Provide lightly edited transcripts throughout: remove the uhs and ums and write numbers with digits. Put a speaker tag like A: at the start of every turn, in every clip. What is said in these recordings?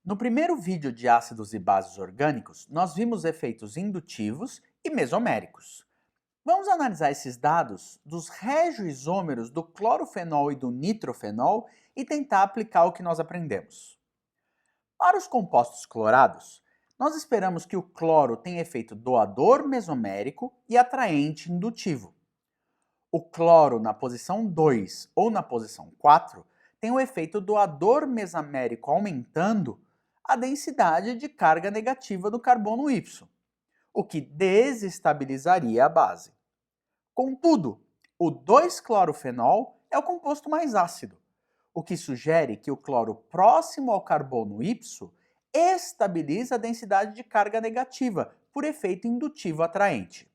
A: No primeiro vídeo de ácidos e bases orgânicos, nós vimos efeitos indutivos e mesoméricos. Vamos analisar esses dados dos regioisômeros do clorofenol e do nitrofenol e tentar aplicar o que nós aprendemos. Para os compostos clorados, nós esperamos que o cloro tenha efeito doador mesomérico e atraente indutivo. O cloro na posição 2 ou na posição 4 tem o efeito doador mesamérico aumentando a densidade de carga negativa do carbono Y, o que desestabilizaria a base. Contudo, o 2-clorofenol é o composto mais ácido, o que sugere que o cloro próximo ao carbono Y estabiliza a densidade de carga negativa por efeito indutivo atraente.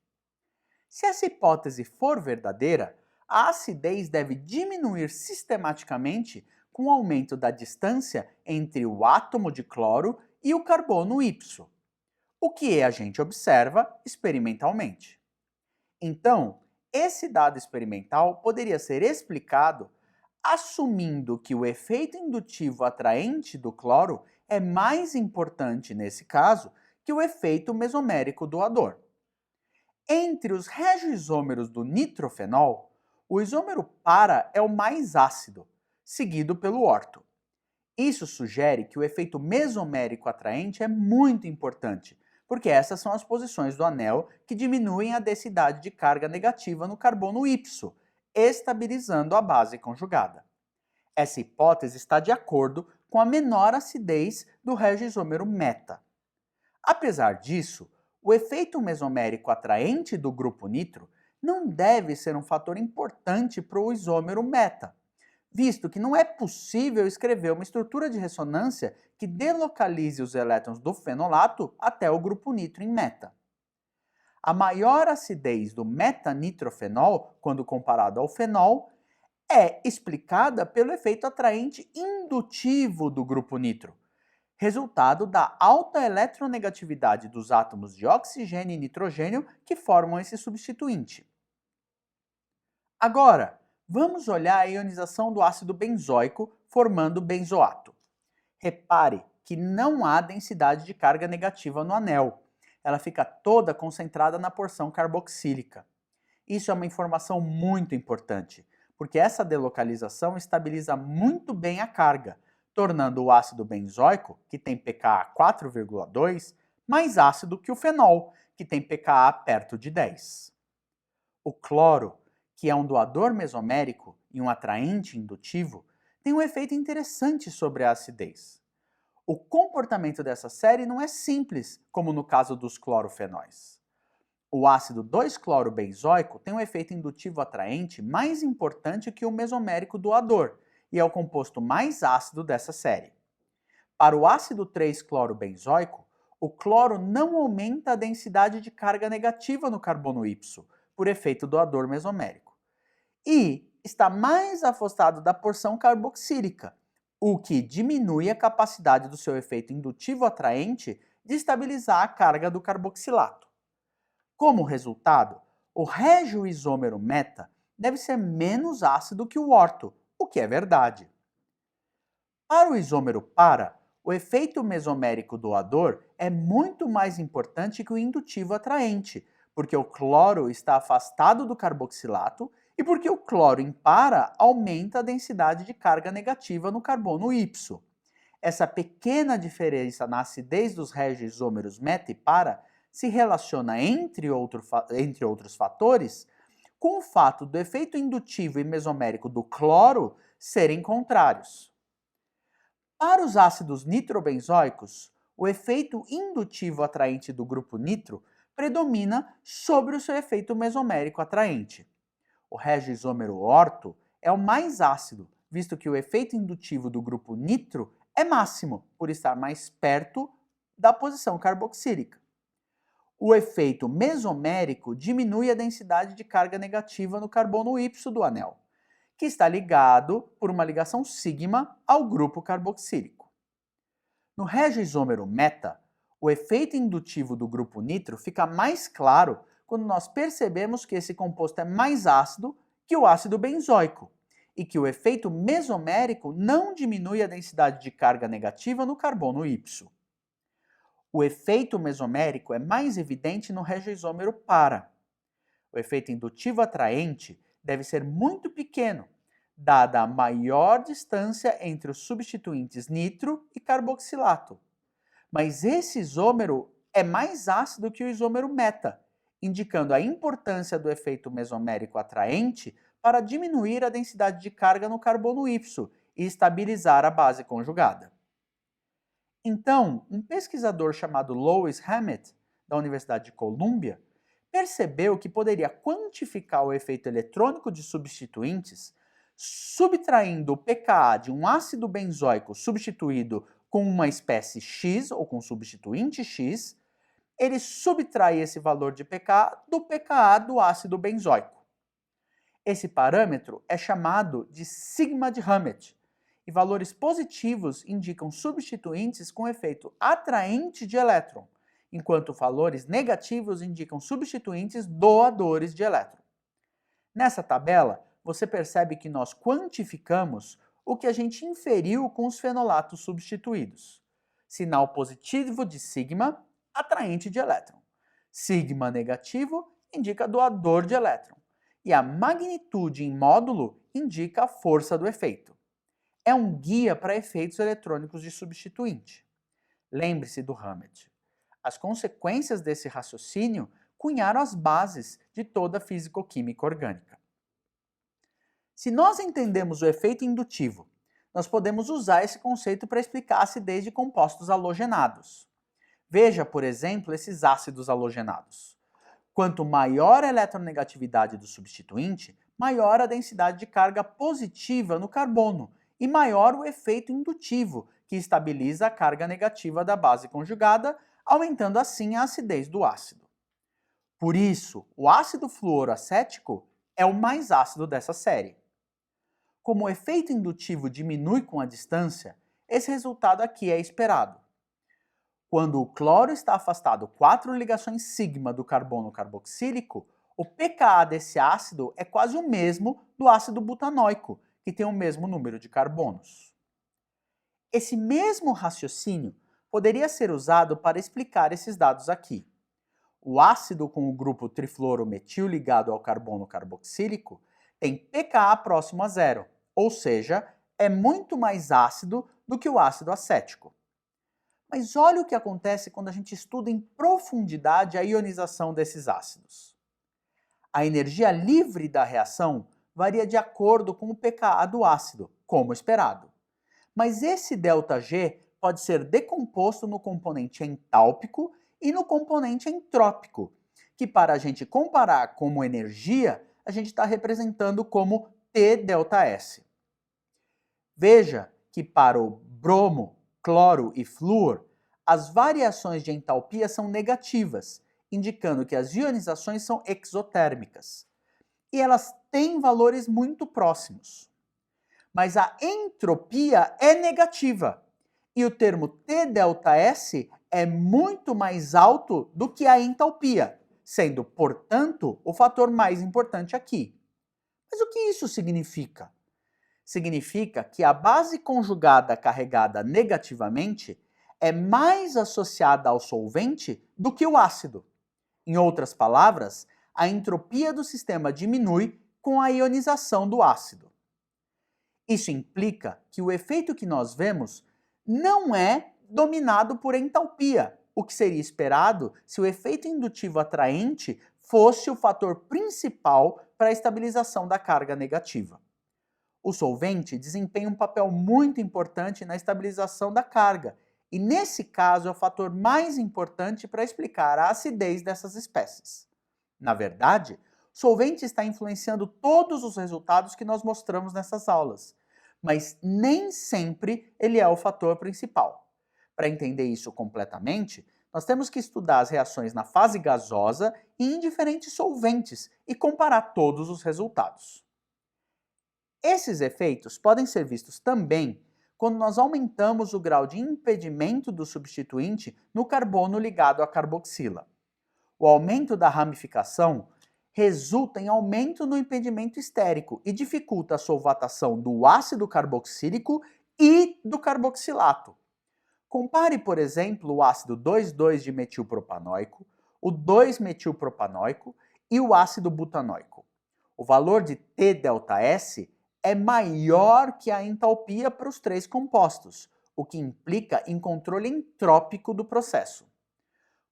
A: Se essa hipótese for verdadeira, a acidez deve diminuir sistematicamente com o aumento da distância entre o átomo de cloro e o carbono Y, o que a gente observa experimentalmente. Então, esse dado experimental poderia ser explicado assumindo que o efeito indutivo atraente do cloro é mais importante nesse caso que o efeito mesomérico doador. Entre os regioisômeros do nitrofenol, o isômero para é o mais ácido, seguido pelo orto. Isso sugere que o efeito mesomérico atraente é muito importante, porque essas são as posições do anel que diminuem a densidade de carga negativa no carbono Y, estabilizando a base conjugada. Essa hipótese está de acordo com a menor acidez do regioisômero meta. Apesar disso, o efeito mesomérico atraente do grupo nitro não deve ser um fator importante para o isômero meta, visto que não é possível escrever uma estrutura de ressonância que delocalize os elétrons do fenolato até o grupo nitro em meta. A maior acidez do metanitrofenol, quando comparado ao fenol, é explicada pelo efeito atraente indutivo do grupo nitro, resultado da alta eletronegatividade dos átomos de oxigênio e nitrogênio que formam esse substituinte. Agora, vamos olhar a ionização do ácido benzoico formando benzoato. Repare que não há densidade de carga negativa no anel. Ela fica toda concentrada na porção carboxílica. Isso é uma informação muito importante, porque essa delocalização estabiliza muito bem a carga, tornando o ácido benzoico, que tem pKa 4,2, mais ácido que o fenol, que tem pKa perto de 10. O cloro, que é um doador mesomérico e um atraente indutivo, tem um efeito interessante sobre a acidez. O comportamento dessa série não é simples, como no caso dos clorofenóis. O ácido 2-clorobenzoico tem um efeito indutivo atraente mais importante que o mesomérico doador, e é o composto mais ácido dessa série. Para o ácido 3-clorobenzoico, o cloro não aumenta a densidade de carga negativa no carbono Y, por efeito doador mesomérico. E está mais afastado da porção carboxílica, o que diminui a capacidade do seu efeito indutivo atraente de estabilizar a carga do carboxilato. Como resultado, o regioisômero meta deve ser menos ácido que o orto, o que é verdade. Para o isômero para, o efeito mesomérico doador é muito mais importante que o indutivo atraente, porque o cloro está afastado do carboxilato e porque o cloro em para aumenta a densidade de carga negativa no carbono Y. Essa pequena diferença na acidez dos regioisômeros meta e para se relaciona, entre outros fatores, com o fato do efeito indutivo e mesomérico do cloro serem contrários. Para os ácidos nitrobenzoicos, o efeito indutivo atraente do grupo nitro predomina sobre o seu efeito mesomérico atraente. O regioisômero orto é o mais ácido, visto que o efeito indutivo do grupo nitro é máximo, por estar mais perto da posição carboxílica. O efeito mesomérico diminui a densidade de carga negativa no carbono Y do anel, que está ligado por uma ligação sigma ao grupo carboxílico. No regioisômero meta, o efeito indutivo do grupo nitro fica mais claro quando nós percebemos que esse composto é mais ácido que o ácido benzoico e que o efeito mesomérico não diminui a densidade de carga negativa no carbono Y. O efeito mesomérico é mais evidente no regioisômero para. O efeito indutivo atraente deve ser muito pequeno, dada a maior distância entre os substituintes nitro e carboxilato. Mas esse isômero é mais ácido que o isômero meta, indicando a importância do efeito mesomérico atraente para diminuir a densidade de carga no carbono Y e estabilizar a base conjugada. Então, um pesquisador chamado Lewis Hammett, da Universidade de Colômbia, percebeu que poderia quantificar o efeito eletrônico de substituintes subtraindo o pKa de um ácido benzoico substituído com uma espécie X ou com substituinte X. Ele subtrai esse valor de pKa do pKa do ácido benzoico. Esse parâmetro é chamado de sigma de Hammett, e valores positivos indicam substituintes com efeito atraente de elétron, enquanto valores negativos indicam substituintes doadores de elétron. Nessa tabela, você percebe que nós quantificamos o que a gente inferiu com os fenolatos substituídos. Sinal positivo de sigma, atraente de elétron. Sigma negativo indica doador de elétron. E a magnitude em módulo indica a força do efeito. É um guia para efeitos eletrônicos de substituinte. Lembre-se do Hammett. As consequências desse raciocínio cunharam as bases de toda a físico-química orgânica. Se nós entendemos o efeito indutivo, nós podemos usar esse conceito para explicar a acidez de compostos halogenados. Veja, por exemplo, esses ácidos halogenados. Quanto maior a eletronegatividade do substituinte, maior a densidade de carga positiva no carbono e maior o efeito indutivo, que estabiliza a carga negativa da base conjugada, aumentando assim a acidez do ácido. Por isso, o ácido fluoroacético é o mais ácido dessa série. Como o efeito indutivo diminui com a distância, esse resultado aqui é esperado. Quando o cloro está afastado 4 ligações sigma do carbono carboxílico, o pKa desse ácido é quase o mesmo do ácido butanoico, que tem o mesmo número de carbonos. Esse mesmo raciocínio poderia ser usado para explicar esses dados aqui. O ácido com o grupo trifluorometil ligado ao carbono carboxílico tem pKa próximo a zero, ou seja, é muito mais ácido do que o ácido acético. Mas olha o que acontece quando a gente estuda em profundidade a ionização desses ácidos. A energia livre da reação varia de acordo com o pKa do ácido, como esperado. Mas esse ΔG pode ser decomposto no componente entálpico e no componente entrópico, que para a gente comparar como energia, a gente está representando como T∆S. Veja que para o bromo, cloro e flúor, as variações de entalpia são negativas, indicando que as ionizações são exotérmicas. E elas têm valores muito próximos. Mas a entropia é negativa, e o termo T∆S é muito mais alto do que a entalpia, sendo, portanto, o fator mais importante aqui. Mas o que isso significa? Significa que a base conjugada carregada negativamente é mais associada ao solvente do que o ácido. Em outras palavras, a entropia do sistema diminui com a ionização do ácido. Isso implica que o efeito que nós vemos não é dominado por entalpia, o que seria esperado se o efeito indutivo atraente fosse o fator principal para a estabilização da carga negativa. O solvente desempenha um papel muito importante na estabilização da carga, e nesse caso é o fator mais importante para explicar a acidez dessas espécies. Na verdade, o solvente está influenciando todos os resultados que nós mostramos nessas aulas, mas nem sempre ele é o fator principal. Para entender isso completamente, nós temos que estudar as reações na fase gasosa e em diferentes solventes e comparar todos os resultados. Esses efeitos podem ser vistos também quando nós aumentamos o grau de impedimento do substituinte no carbono ligado à carboxila. O aumento da ramificação resulta em aumento no impedimento estérico e dificulta a solvatação do ácido carboxílico e do carboxilato. Compare, por exemplo, o ácido 2,2-dimetilpropanoico, o 2-metilpropanoico e o ácido butanoico. O valor de T-ΔS é maior que a entalpia para os três compostos, o que implica em controle entrópico do processo.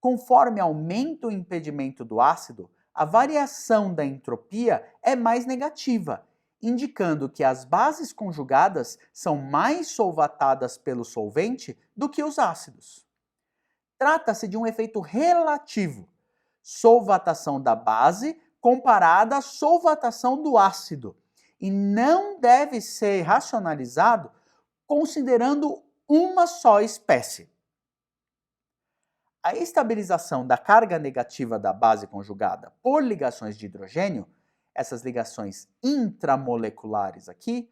A: Conforme aumenta o impedimento do ácido, a variação da entropia é mais negativa, indicando que as bases conjugadas são mais solvatadas pelo solvente do que os ácidos. Trata-se de um efeito relativo, solvatação da base comparada à solvatação do ácido, e não deve ser racionalizado considerando uma só espécie. A estabilização da carga negativa da base conjugada por ligações de hidrogênio, essas ligações intramoleculares aqui,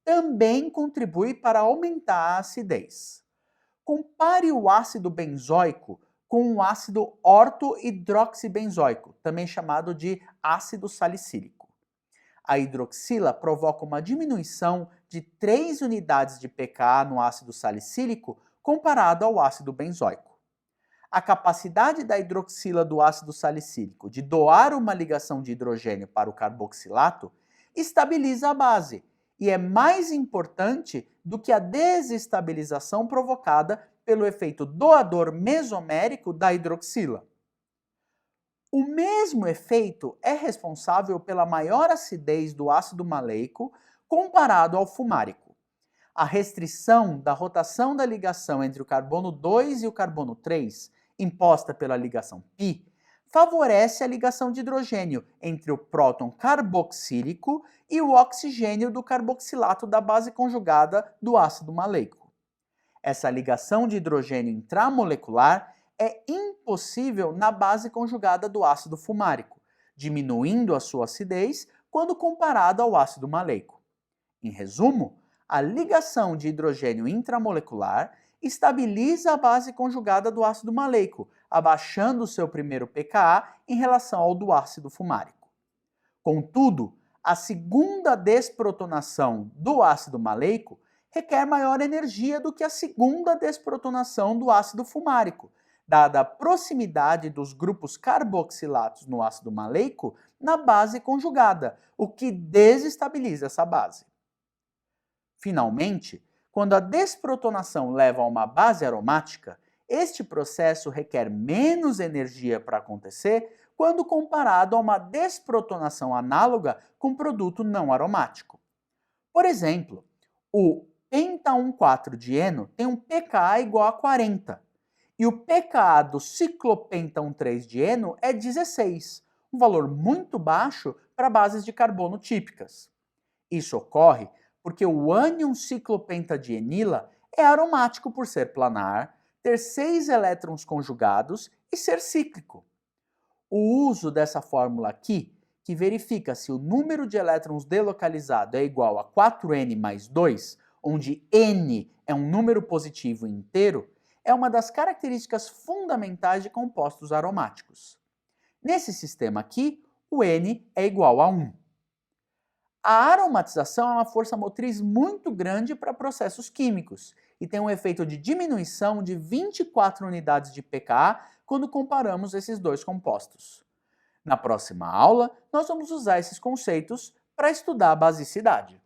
A: também contribui para aumentar a acidez. Compare o ácido benzoico com o ácido ortohidroxibenzoico, também chamado de ácido salicílico. A hidroxila provoca uma diminuição de 3 unidades de pKa no ácido salicílico comparado ao ácido benzoico. A capacidade da hidroxila do ácido salicílico de doar uma ligação de hidrogênio para o carboxilato estabiliza a base e é mais importante do que a desestabilização provocada pelo efeito doador mesomérico da hidroxila. O mesmo efeito é responsável pela maior acidez do ácido maleico comparado ao fumárico. A restrição da rotação da ligação entre o carbono 2 e o carbono 3, imposta pela ligação π, favorece a ligação de hidrogênio entre o próton carboxílico e o oxigênio do carboxilato da base conjugada do ácido maleico. Essa ligação de hidrogênio intramolecular é impossível na base conjugada do ácido fumárico, diminuindo a sua acidez quando comparado ao ácido maleico. Em resumo, a ligação de hidrogênio intramolecular estabiliza a base conjugada do ácido maleico, abaixando o seu primeiro pKa em relação ao do ácido fumárico. Contudo, a segunda desprotonação do ácido maleico requer maior energia do que a segunda desprotonação do ácido fumárico, dada a proximidade dos grupos carboxilatos no ácido maleico na base conjugada, o que desestabiliza essa base. Finalmente, quando a desprotonação leva a uma base aromática, este processo requer menos energia para acontecer quando comparado a uma desprotonação análoga com produto não aromático. Por exemplo, o penta-1,4-dieno tem um pKa igual a 40, e o pKa do ciclopenta-1,3-dieno é 16, um valor muito baixo para bases de carbono típicas. Isso ocorre porque o ânion ciclopentadienila é aromático por ser planar, ter 6 elétrons conjugados e ser cíclico. O uso dessa fórmula aqui, que verifica se o número de elétrons delocalizado é igual a 4n mais 2, onde n é um número positivo inteiro, é uma das características fundamentais de compostos aromáticos. Nesse sistema aqui, o n é igual a 1. A aromatização é uma força motriz muito grande para processos químicos e tem um efeito de diminuição de 24 unidades de pKa quando comparamos esses dois compostos. Na próxima aula, nós vamos usar esses conceitos para estudar a basicidade.